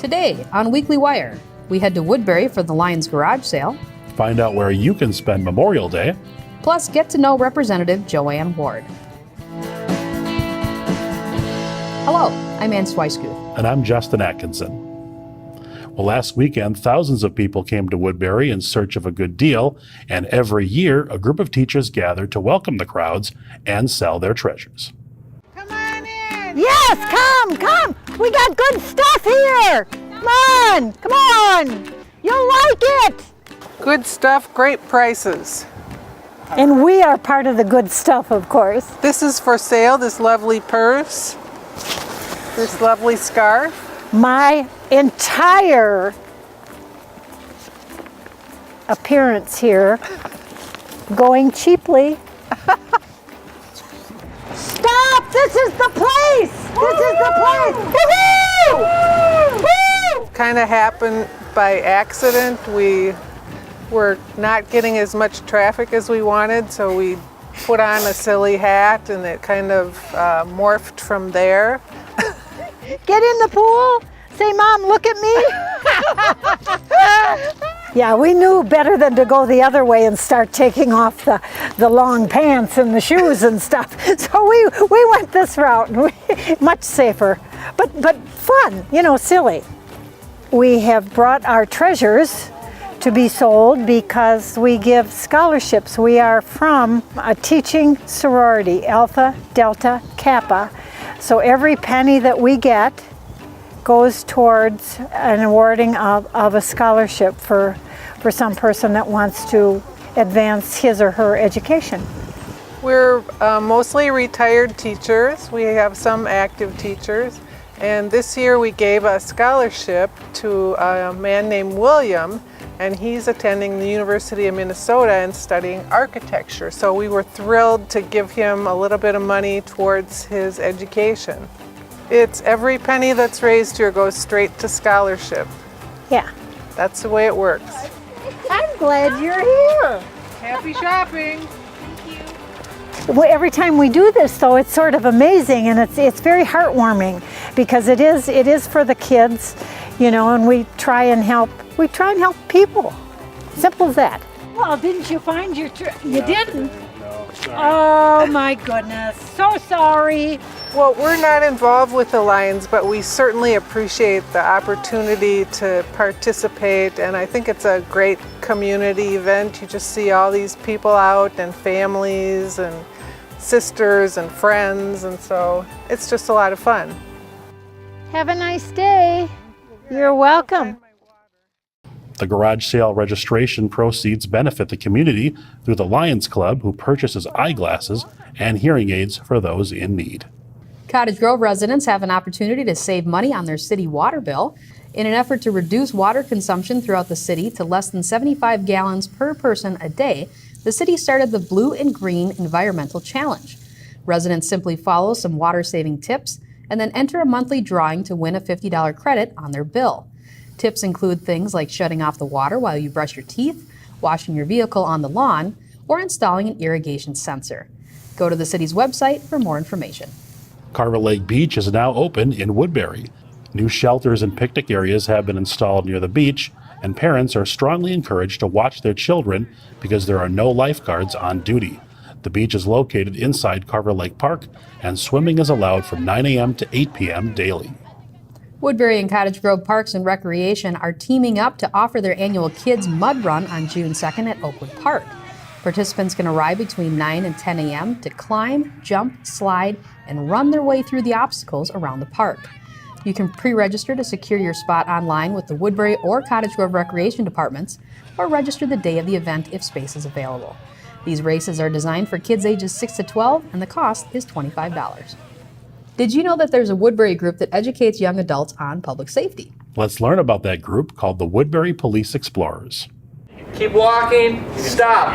Today on Weekly Wire, we head to Woodbury for the Lions garage sale. Find out where you can spend Memorial Day. Plus, get to know Representative JoAnn Ward. Hello, I'm Ann Sweiskuth. And I'm Justin Atkinson. Well, last weekend, thousands of people came to Woodbury in search of a good deal, and every year, a group of teachers gather to welcome the crowds and sell their treasures. Come on in! Yes, come! We got good stuff here! Come on! You'll like it! Good stuff, great prices. And we are part of the good stuff, of course. This is for sale, this lovely purse, this lovely scarf. My entire appearance here, going cheaply. Stop! This is the place! This is the place! Woohoo! Woo! Kind of happened by accident. We were not getting as much traffic as we wanted, so we put on a silly hat and it kind of morphed from there. Get in the pool, say, Mom, look at me. Yeah, we knew better than to go the other way and start taking off the long pants and the shoes and stuff. So we went this route, much safer, but fun, silly. We have brought our treasures to be sold because we give scholarships. We are from a teaching sorority, Alpha, Delta, Kappa. So every penny that we get goes towards an awarding of a scholarship for some person that wants to advance his or her education. We're mostly retired teachers. We have some active teachers. And this year we gave a scholarship to a man named William, and he's attending the University of Minnesota and studying architecture. So we were thrilled to give him a little bit of money towards his education. It's every penny that's raised here goes straight to scholarship. Yeah. That's the way it works. I'm glad you're here. Happy shopping! Well, every time we do this, though, it's sort of amazing, and it's very heartwarming because it is for the kids, and we try and help people. Simple as that. Well, didn't you find your you didn't? No, sorry. Oh my goodness, so sorry. Well, we're not involved with the Lions, but we certainly appreciate the opportunity to participate, and I think it's a great community event. You just see all these people out and families and sisters and friends, and so it's just a lot of fun. Have a nice day. You're welcome. The garage sale registration proceeds benefit the community through the Lions Club, who purchases eyeglasses and hearing aids for those in need. Cottage Grove residents have an opportunity to save money on their city water bill. In an effort to reduce water consumption throughout the city to less than 75 gallons per person a day, the city started the Blue and Green Environmental Challenge. Residents simply follow some water-saving tips and then enter a monthly drawing to win a $50 credit on their bill. Tips include things like shutting off the water while you brush your teeth, washing your vehicle on the lawn, or installing an irrigation sensor. Go to the city's website for more information. Carver Lake Beach is now open in Woodbury. New shelters and picnic areas have been installed near the beach, and parents are strongly encouraged to watch their children because there are no lifeguards on duty. The beach is located inside Carver Lake Park, and swimming is allowed from 9 a.m. to 8 p.m. daily. Woodbury and Cottage Grove Parks and Recreation are teaming up to offer their annual Kids Mud Run on June 2nd at Oakwood Park. Participants can arrive between 9 and 10 a.m. to climb, jump, slide, and run their way through the obstacles around the park. You can pre-register to secure your spot online with the Woodbury or Cottage Grove Recreation Departments, or register the day of the event if space is available. These races are designed for kids ages 6 to 12, and the cost is $25. Did you know that there's a Woodbury group that educates young adults on public safety? Let's learn about that group called the Woodbury Police Explorers. Keep walking, stop.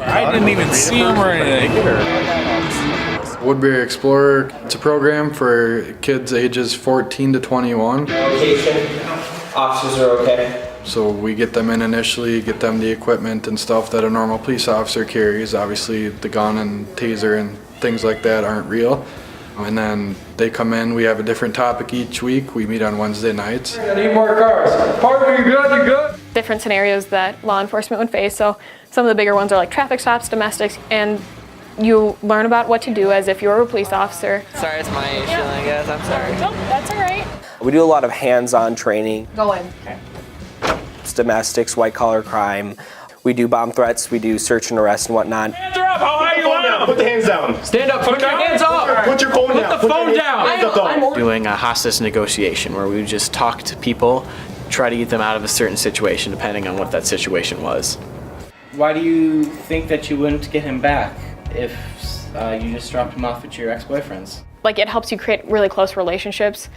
I didn't even see him or anything. Woodbury Explorer, it's a program for kids ages 14 to 21. Location, officers are okay. So we get them in initially, get them the equipment and stuff that a normal police officer carries. Obviously the gun and taser and things like that aren't real. And then they come in, we have a different topic each week. We meet on Wednesday nights. I need more cars. Parker, you good? You good? Different scenarios that law enforcement would face. So some of the bigger ones are like traffic stops, domestics, and you learn about what to do as if you were a police officer. Sorry, it's my age, I guess. I'm sorry. Nope, that's all right. We do a lot of hands-on training. Go in. It's domestics, white-collar crime. We do bomb threats, we do search and arrest and whatnot. Hands are up! How high you want? Put the hands down. Stand up. Put your hands up. Put your phone down. Put the phone down. Doing a hostage negotiation where we would just talk to people, try to get them out of a certain situation depending on what that situation was. Why do you think that you wouldn't get him back if you just dropped him off at your ex-boyfriend's? Like it helps you create really close relationships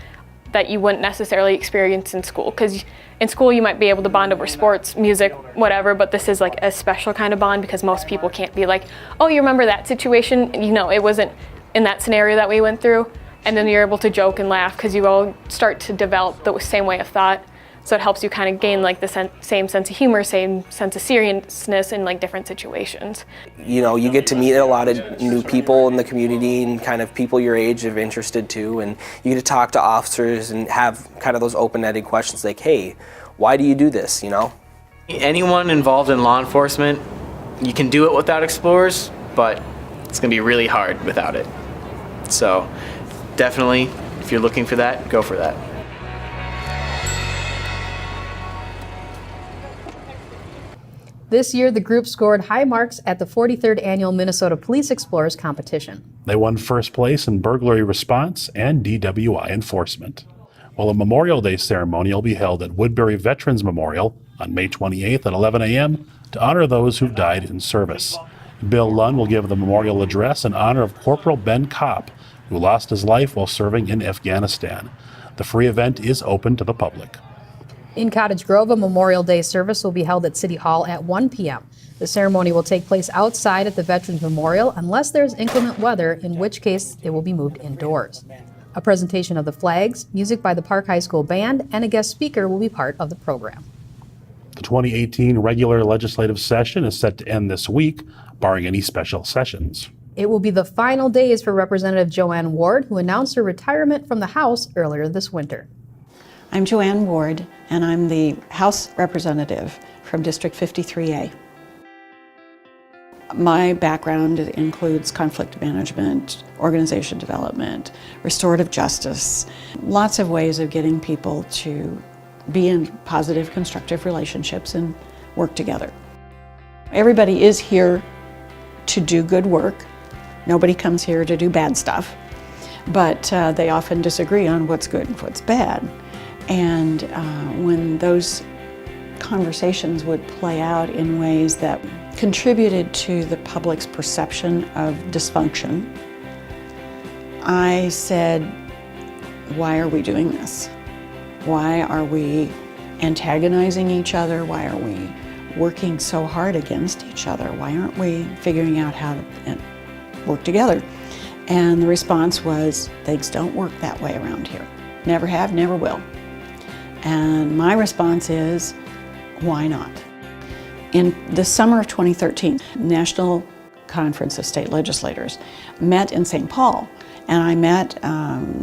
that you wouldn't necessarily experience in school. Because in school you might be able to bond over sports, music, whatever, but this is like a special kind of bond because most people can't be like, oh, you remember that situation? You know, it wasn't in that scenario that we went through. And then you're able to joke and laugh because you all start to develop the same way of thought. So it helps you kind of gain like the same sense of humor, same sense of seriousness in like different situations. You know, you get to meet a lot of new people in the community and kind of people your age of interested too, and you get to talk to officers and have kind of those open-ended questions like, hey, why do you do this, you know? Anyone involved in law enforcement, you can do it without Explorers, but it's gonna be really hard without it. So definitely, if you're looking for that, go for that. This year, the group scored high marks at the 43rd Annual Minnesota Police Explorers Competition. They won first place in burglary response and DWI enforcement. Well, a Memorial Day ceremony will be held at Woodbury Veterans Memorial on May 28th at 11 a.m. to honor those who've died in service. Bill Lunn will give the memorial address in honor of Corporal Ben Kopp, who lost his life while serving in Afghanistan. The free event is open to the public. In Cottage Grove, a Memorial Day service will be held at City Hall at 1 p.m. The ceremony will take place outside at the Veterans Memorial unless there's inclement weather, in which case it will be moved indoors. A presentation of the flags, music by the Park High School Band, and a guest speaker will be part of the program. The 2018 regular legislative session is set to end this week, barring any special sessions. It will be the final days for Representative JoAnn Ward, who announced her retirement from the House earlier this winter. I'm JoAnn Ward, and I'm the House Representative from District 53A. My background includes conflict management, organization development, restorative justice, lots of ways of getting people to be in positive, constructive relationships and work together. Everybody is here to do good work. Nobody comes here to do bad stuff, but they often disagree on what's good and what's bad. And when those conversations would play out in ways that contributed to the public's perception of dysfunction, I said, why are we doing this? Why are we antagonizing each other? Why are we working so hard against each other? Why aren't we figuring out how to work together? And the response was, things don't work that way around here. Never have, never will. And my response is, why not? In the summer of 2013, National Conference of State Legislators met in St. Paul, and I met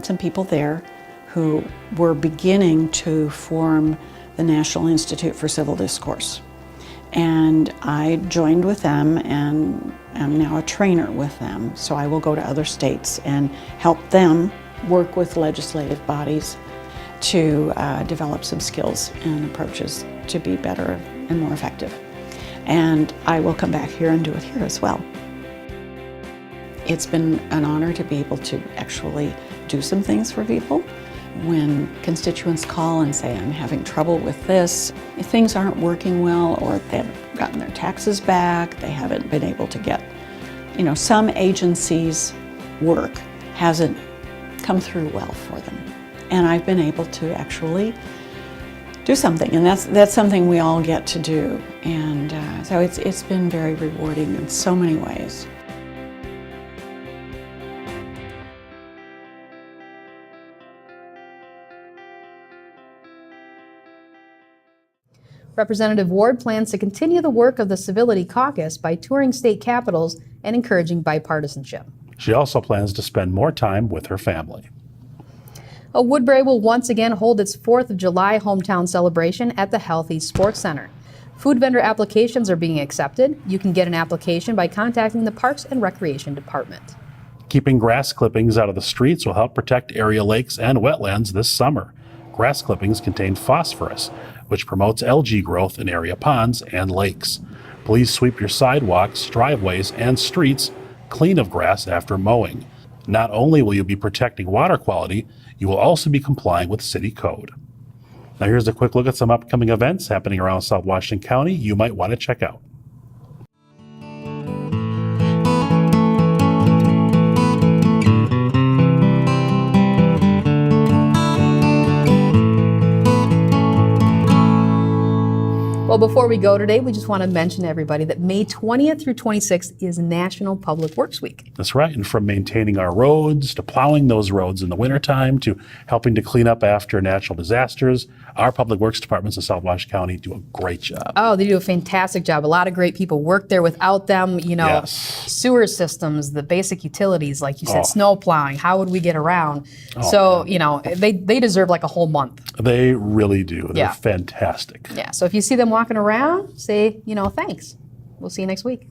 some people there who were beginning to form the National Institute for Civil Discourse. And I joined with them and am now a trainer with them. So I will go to other states and help them work with legislative bodies to develop some skills and approaches to be better and more effective. And I will come back here and do it here as well. It's been an honor to be able to actually do some things for people. When constituents call and say, I'm having trouble with this, if things aren't working well, or they haven't gotten their taxes back, they haven't been able to get, some agencies' work hasn't come through well for them. And I've been able to actually do something, and that's something we all get to do. And so it's been very rewarding in so many ways. Representative Ward plans to continue the work of the Civility Caucus by touring state capitals and encouraging bipartisanship. She also plans to spend more time with her family. Woodbury will once again hold its 4th of July hometown celebration at the Healthy Sports Center. Food vendor applications are being accepted. You can get an application by contacting the Parks and Recreation Department. Keeping grass clippings out of the streets will help protect area lakes and wetlands this summer. Grass clippings contain phosphorus, which promotes algae growth in area ponds and lakes. Please sweep your sidewalks, driveways, and streets clean of grass after mowing. Not only will you be protecting water quality, you will also be complying with city code. Now here's a quick look at some upcoming events happening around South Washington County you might want to check out. Well, before we go today, we just want to mention to everybody that May 20th through 26th is National Public Works Week. That's right, and from maintaining our roads to plowing those roads in the wintertime to helping to clean up after natural disasters, our public works departments in South Washington County do a great job. Oh, they do a fantastic job. A lot of great people work there. Without them, Yes. sewer systems, the basic utilities, like you said, snow plowing, how would we get around? They deserve like a whole month. They really do. They're Yeah. fantastic. Yeah, so if you see them walking around, say, thanks. We'll see you next week.